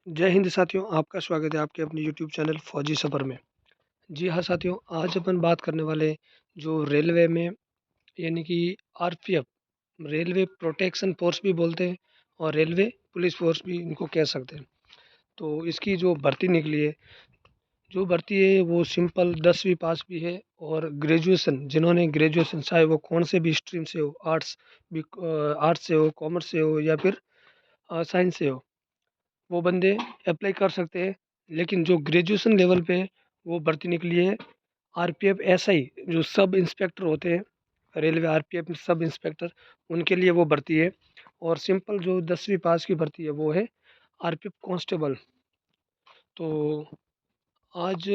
जय हिंद साथियों, आपका स्वागत है आपके अपने यूट्यूब चैनल फौजी सफ़र में। जी हाँ साथियों, आज अपन बात करने वाले जो रेलवे में यानी कि आरपीएफ, रेलवे प्रोटेक्शन फ़ोर्स भी बोलते हैं और रेलवे पुलिस फ़ोर्स भी इनको कह सकते हैं। तो इसकी जो भर्ती निकली है, जो भर्ती है वो सिंपल 10वीं पास भी है और ग्रेजुएशन, जिन्होंने ग्रेजुएशन चाहे वो कौन से भी स्ट्रीम से हो, आर्ट्स से हो, कॉमर्स से हो या फिर साइंस से हो, वो बंदे अप्लाई कर सकते हैं। लेकिन जो ग्रेजुएशन लेवल पे है, वो भर्ती निकली है आरपीएफ एसआई, जो सब इंस्पेक्टर होते हैं, रेलवे आरपीएफ में सब इंस्पेक्टर, उनके लिए वो भर्ती है। और सिंपल जो 10वीं पास की भर्ती है वो है आरपीएफ कांस्टेबल। तो आज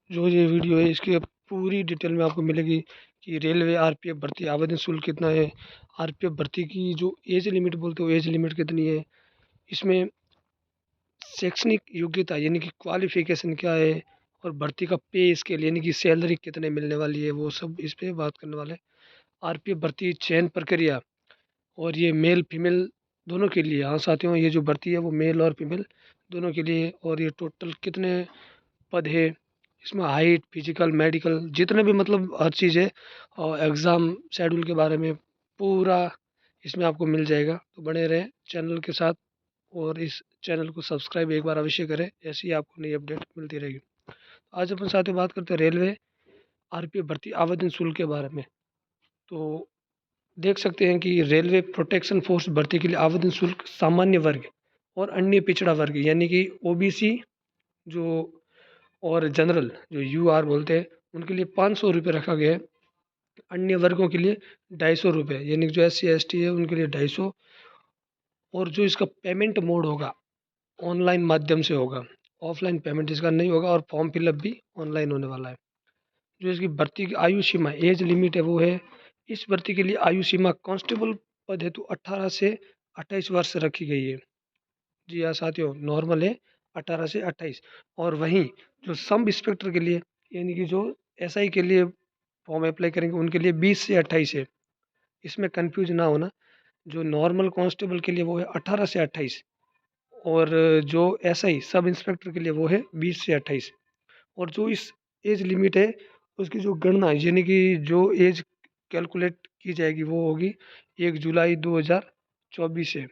जो ये वीडियो है इसकी पूरी डिटेल में आपको मिलेगी कि रेलवे आरपीएफ भर्ती आवेदन शुल्क कितना है, आरपीएफ भर्ती की जो एज लिमिट बोलते हो एज लिमिट कितनी है, इसमें शैक्षणिक योग्यता यानी कि क्वालिफ़िकेशन क्या है और भर्ती का पे स्केल यानी कि सैलरी कितने मिलने वाली है, वो सब इस पे बात करने वाले हैं। आरपीएफ भर्ती चयन प्रक्रिया और ये मेल फीमेल दोनों के लिए, हाँ साथियों, ये जो भर्ती है वो मेल और फीमेल दोनों के लिए है। और ये टोटल कितने पद है, इसमें हाइट, फिजिकल, मेडिकल, जितने भी मतलब हर चीज़ है और एग्ज़ाम शेड्यूल के बारे में पूरा इसमें आपको मिल जाएगा। तो बने रहें चैनल के साथ और इस चैनल को सब्सक्राइब एक बार अवश्य करें, ऐसी ही आपको नई अपडेट मिलती रहेगी। आज अपन साथ में बात करते हैं रेलवे आरपीएफ भर्ती आवेदन शुल्क के बारे में। तो देख सकते हैं कि रेलवे प्रोटेक्शन फोर्स भर्ती के लिए आवेदन शुल्क सामान्य वर्ग और अन्य पिछड़ा वर्ग यानी कि ओबीसी जो और जनरल जो यूआर बोलते हैं, उनके लिए 500 रुपये रखा गया है। अन्य वर्गों के लिए 250 रुपये यानी कि जो एस सी एस टी है उनके लिए 250। और जो इसका पेमेंट मोड होगा ऑनलाइन माध्यम से होगा, ऑफ़लाइन पेमेंट इसका नहीं होगा और फॉर्म फिलअप भी ऑनलाइन होने वाला है। जो इसकी भर्ती की आयु सीमा एज लिमिट है वो है, इस भर्ती के लिए आयु सीमा कांस्टेबल पद हेतु 18 से 28 वर्ष रखी गई है। जी हाँ साथियों, नॉर्मल है 18 से 28। और वहीं जो सब इंस्पेक्टर के लिए यानी कि जो एसआई के लिए फॉर्म अप्लाई करेंगे उनके लिए 20 से 28 है। इसमें कन्फ्यूज़ ना होना, जो नॉर्मल कांस्टेबल के लिए वो है 18 से 28 और जो एसआई सब इंस्पेक्टर के लिए वो है 20 से 28। और जो इस एज लिमिट है उसकी जो गणना यानी कि जो एज कैलकुलेट की जाएगी वो होगी 1 जुलाई 2024 से।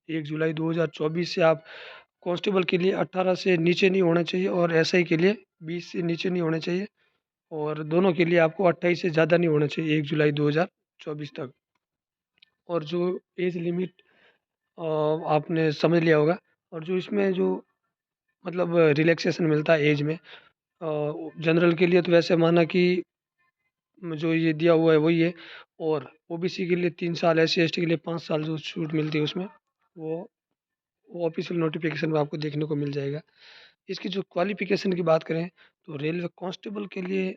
1 जुलाई 2024 से आप कांस्टेबल के लिए 18 से नीचे नहीं होना चाहिए और एसआई के लिए 20 से नीचे नहीं होना चाहिए और दोनों के लिए आपको 28 से ज़्यादा नहीं होना चाहिए 1 जुलाई 2024 तक। और जो एज लिमिट आपने समझ लिया होगा। और जो इसमें जो मतलब रिलैक्सेशन मिलता है एज में, जनरल के लिए तो वैसे माना कि जो ये दिया हुआ है वही है। और ओबीसी के लिए 3 साल, एससी एसटी के लिए 5 साल जो छूट मिलती है उसमें, वो वो ऑफिशियल नोटिफिकेशन में आपको देखने को मिल जाएगा। इसकी जो क्वालिफिकेशन की बात करें तो रेलवे कांस्टेबल के लिए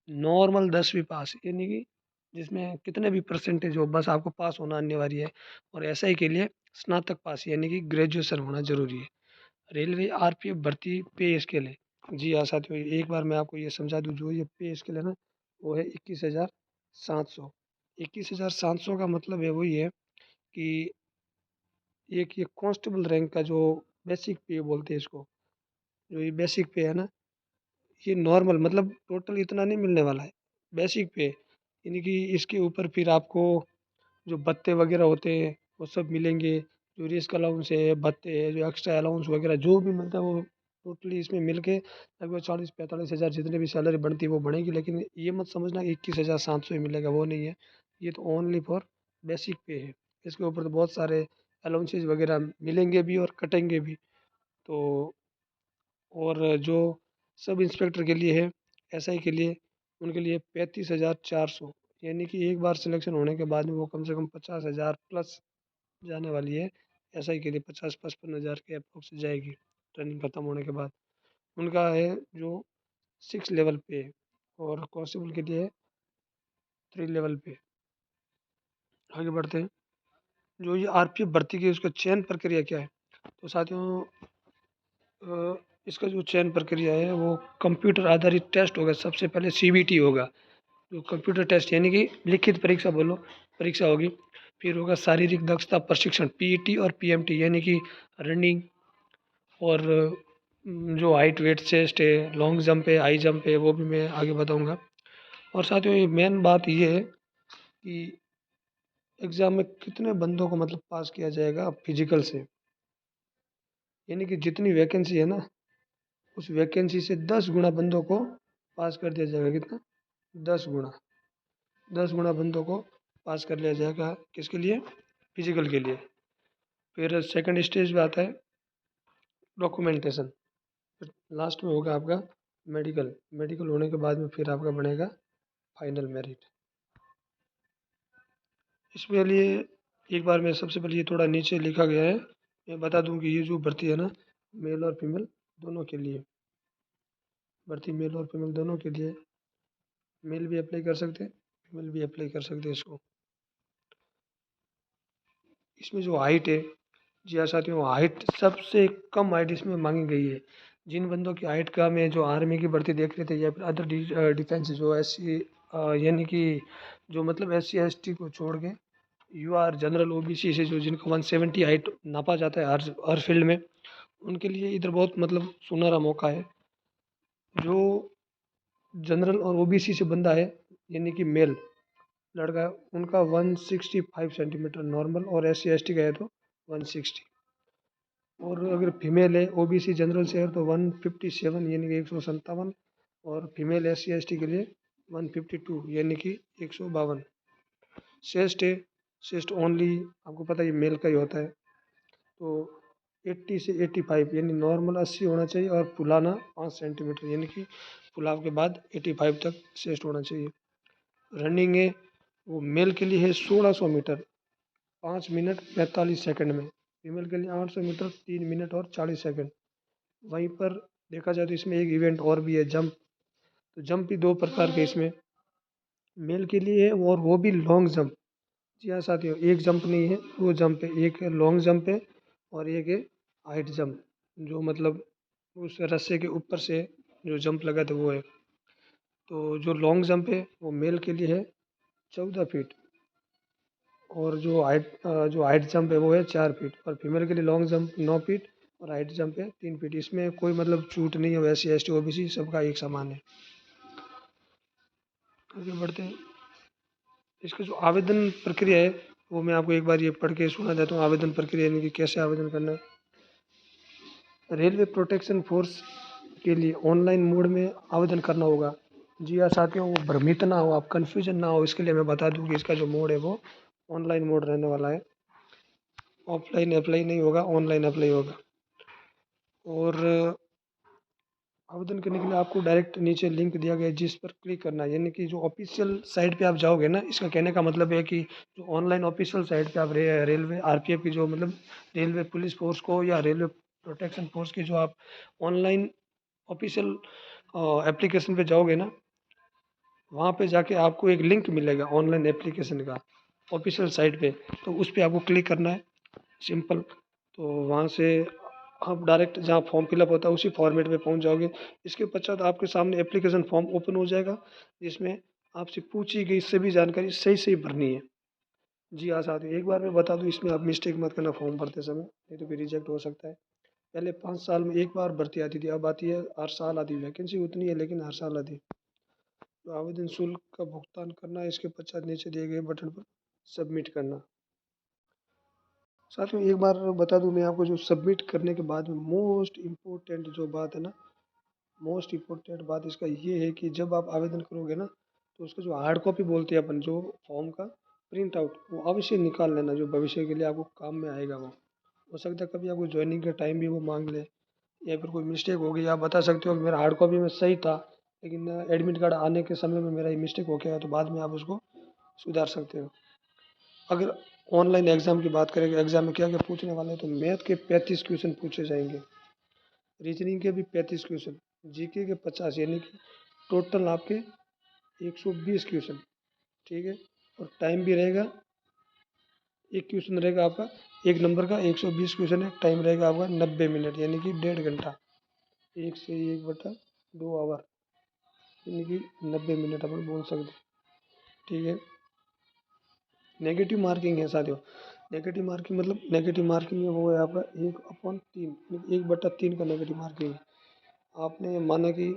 नॉर्मल 10वीं पास यानी कि जिसमें कितने भी परसेंटेज हो बस आपको पास होना अनिवार्य है। और एसआई के लिए स्नातक पास यानी कि ग्रेजुएशन होना ज़रूरी है। रेलवे आरपीएफ भर्ती पे स्केल है। जी हाँ साथियों, एक बार मैं आपको ये समझा दूँ, जो ये पे स्केल है ना, वो है 21,700। 21,700 का मतलब है वही है कि एक ये कांस्टेबल रैंक का जो बेसिक पे बोलते हैं इसको, जो ये बेसिक पे है ना, ये नॉर्मल मतलब टोटल इतना नहीं मिलने वाला है, बेसिक पे। यानी कि इसके ऊपर फिर आपको जो भत्ते वगैरह होते हैं वो सब मिलेंगे, जो रिस्क अलाउंस है, भत्ते है, जो एक्स्ट्रा अलाउंस वगैरह जो भी मिलता है वो टोटली इसमें मिल के लगभग 40-45 हज़ार जितने भी सैलरी बनती है वो बढ़ेगी। लेकिन ये मत समझना कि 21,700 ही मिलेगा, वो नहीं है। ये तो ओनली फॉर बेसिक पे है। इसके ऊपर तो बहुत सारे अलाउंसेस वगैरह मिलेंगे भी और कटेंगे भी। तो और जो सब इंस्पेक्टर के लिए है, एसआई के लिए, उनके लिए 35,400 यानी कि एक बार सिलेक्शन होने के बाद में वो कम से कम 50,000 प्लस जाने वाली है। एसआई के लिए 50-55 हज़ार के अप्रोक्स जाएगी ट्रेनिंग खत्म होने के बाद। उनका है जो 6 लेवल पे है और कांस्टेबल के लिए 3 लेवल पे। आगे बढ़ते हैं, जो ये आरपीएफ भर्ती की उसका चयन प्रक्रिया क्या है? तो साथियों, अ, इसका जो चयन प्रक्रिया है वो कंप्यूटर आधारित टेस्ट होगा। सबसे पहले सीबीटी होगा, जो कंप्यूटर टेस्ट यानी कि लिखित परीक्षा बोलो, परीक्षा होगी। फिर होगा शारीरिक दक्षता प्रशिक्षण पीईटी और पीएमटी यानी कि रनिंग, और जो हाइट वेट चेस्ट है, लॉन्ग जंप है, हाई जंप है, वो भी मैं आगे बताऊंगा। और साथियों ये मेन बात ये है कि एग्ज़ाम में कितने बंदों को मतलब पास किया जाएगा फिजिकल से, यानी कि जितनी वैकेंसी है ना, उस वैकेंसी से 10 गुना बंदों को पास कर दिया जाएगा। कितना? 10 गुना। 10 गुना बंदों को पास कर लिया जाएगा। किसके लिए? फिजिकल के लिए। फिर सेकंड स्टेज पे आता है डॉक्यूमेंटेशन। फिर लास्ट में होगा आपका मेडिकल। मेडिकल होने के बाद में फिर आपका बनेगा फाइनल मेरिट। इसके लिए एक बार मैं सबसे पहले ये थोड़ा नीचे लिखा गया है, मैं बता दूं कि ये जो भर्ती है ना, मेल और फीमेल दोनों के लिए भर्ती, मेल और फीमेल दोनों के लिए। मेल भी अप्लाई कर सकते हैं, फीमेल भी अप्लाई कर सकते हैं इसको। इसमें जो हाइट है, जी हाँ साथियों, हाइट सबसे कम हाइट इसमें मांगी गई है। जिन बंदों की हाइट कम है, जो आर्मी की भर्ती देख रहे थे या फिर अदर डिफेंस, जो एस सी यानी कि जो मतलब SC ST को छोड़ के UR जनरल OBC से जो जिनको 170 हाइट नापा जाता है हर फील्ड में, उनके लिए इधर बहुत मतलब सुनहरा मौका है। जो जनरल और OBC से बंदा है, यानी कि मेल लड़का है, उनका 165 सेंटीमीटर नॉर्मल, और SC ST का है तो 160। और अगर फीमेल है, OBC जनरल से है तो 157 यानी कि 157, और फीमेल SC ST के लिए 152 यानी कि 152। चेस्ट है, चेस्ट ओनली आपको पता है ये मेल का ही होता है, तो 80 से 85 यानी नॉर्मल 80 होना चाहिए, और फुलाना 5 सेंटीमीटर यानी कि फुलाव के बाद 85 तक चेस्ट होना चाहिए। रनिंग है, वो मेल के लिए है 1600 मीटर 5 मिनट 45 सेकंड में, फीमेल के लिए 800 मीटर 3 मिनट और 40 सेकंड। वहीं पर देखा जाए तो इसमें एक इवेंट और भी है, जंप। तो जंप भी दो प्रकार के इसमें मेल के लिए है, और वो भी लॉन्ग जंप। जी हाँ साथियों, एक जंप नहीं है, दो जंप है। एक लॉन्ग जंप है और एक है हाइट जंप, जो मतलब उस रस्से के ऊपर से जो जंप लगा था वो है। तो जो लॉन्ग जंप है वो मेल के लिए है 14 फीट, और जो हाइट जंप है वो है 4 फीट, और फीमेल के लिए लॉन्ग जंप 9 फीट और हाइट जंप है 3 फीट। इसमें कोई मतलब छूट नहीं है, वैसे ST OBC सबका एक समान है। आगे बढ़ते हैं। इसका जो आवेदन प्रक्रिया है वो मैं आपको एक बार ये पढ़ के सुना देता हूँ। आवेदन प्रक्रिया यानी कि कैसे आवेदन करना है। रेलवे प्रोटेक्शन फोर्स के लिए ऑनलाइन मोड में आवेदन करना होगा। जी हाँ साथियों, वो भ्रमित ना हो, आप कन्फ्यूजन ना हो, इसके लिए मैं बता दूं कि इसका जो मोड है वो ऑनलाइन मोड रहने वाला है। ऑफलाइन अप्लाई नहीं होगा, ऑनलाइन अप्लाई होगा। और आवेदन करने के लिए आपको डायरेक्ट नीचे लिंक दिया गया है, जिस पर क्लिक करना है, यानी कि जो ऑफिशियल साइट पे आप जाओगे ना, इसका कहने का मतलब है कि जो ऑनलाइन ऑफिशियल साइट पे आप रेलवे RPF की जो मतलब रेलवे पुलिस फोर्स को या रेलवे प्रोटेक्शन फोर्स की जो आप ऑनलाइन ऑफिशियल एप्लीकेशन पे जाओगे ना, वहाँ पे जाके आपको एक लिंक मिलेगा ऑनलाइन एप्लीकेशन का ऑफिशियल साइट पे, तो उस पर आपको क्लिक करना है, सिंपल। तो वहाँ से आप डायरेक्ट जहाँ फॉर्म फिलअप होता है उसी फॉर्मेट में पहुँच जाओगे। इसके पश्चात आपके सामने एप्लीकेशन फॉर्म ओपन हो जाएगा, जिसमें आपसे पूछी गई सभी जानकारी सही सही भरनी है। जी हाँ साथियों, एक बार मैं बता दूँ, इसमें आप मिस्टेक मत करना फॉर्म भरते समय, नहीं तो फिर रिजेक्ट हो सकता है। पहले 5 साल में एक बार भर्ती आती थी, अब आती है हर साल आती है। वैकेंसी उतनी है लेकिन हर साल आती है। तो आवेदन शुल्क का भुगतान करना है, इसके पश्चात नीचे दिए गए बटन पर सबमिट करना। साथ में एक बार बता दूं मैं आपको, जो सबमिट करने के बाद में मोस्ट इम्पोर्टेंट जो बात है ना, मोस्ट इम्पोर्टेंट बात इसका ये है कि जब आप आवेदन करोगे ना, तो उसका जो हार्ड कॉपी बोलते हैं अपन, जो फॉर्म का प्रिंट आउट, वो अवश्य निकाल लेना, जो भविष्य के लिए आपको काम में आएगा। वो हो सकता है कभी आपको ज्वाइनिंग के टाइम भी वो मांग ले, या फिर कोई मिस्टेक हो गई, आप बता सकते हो कि मेरा हार्ड कॉपी में सही था, लेकिन एडमिट कार्ड आने के समय में मेरा ये मिस्टेक हो गया, तो बाद में आप उसको सुधार सकते हो। अगर ऑनलाइन एग्जाम की बात करें, एग्जाम में क्या क्या पूछने वाले हैं, तो मैथ के 35 क्वेश्चन पूछे जाएंगे, रीजनिंग के भी 35 क्वेश्चन, GK के 50, यानी कि टोटल आपके 120 क्वेश्चन। ठीक है, और टाइम भी रहेगा, एक क्वेश्चन रहेगा आपका 1 नंबर का, 120 क्वेश्चन है, टाइम रहेगा आपका 90 मिनट यानी कि 1.5 घंटा। 1 से 1/2 आवर यानी कि 90 मिनट अपन बोल सकते हैं। ठीक है, नेगेटिव मार्किंग है साथियों। नेगेटिव मार्किंग मतलब नेगेटिव मार्किंग में वो है आपका 1/3, 1/3 का नेगेटिव मार्किंग है। आपने माना कि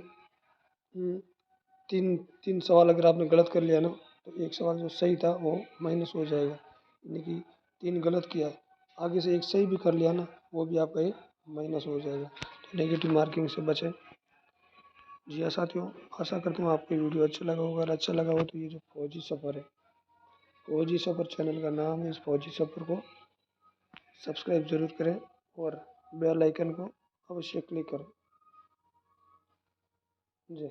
तीन तीन सवाल अगर आपने गलत कर लिया ना, तो एक सवाल जो सही था वो माइनस हो जाएगा, यानी कि तीन गलत किया, आगे से एक सही भी कर लिया ना, वो भी आपका एक माइनस हो जाएगा। तो नेगेटिव मार्किंग से बचें। जी हाँ साथियों, आशा करता हूँ आपको वीडियो अच्छा लगा होगा। अगर अच्छा लगा हो तो ये जो फौजी सफ़र है, फौजी सफ़र चैनल का नाम है, इस फौजी सफ़र को सब्सक्राइब जरूर करें और बेल आइकन को अवश्य क्लिक करें। जी।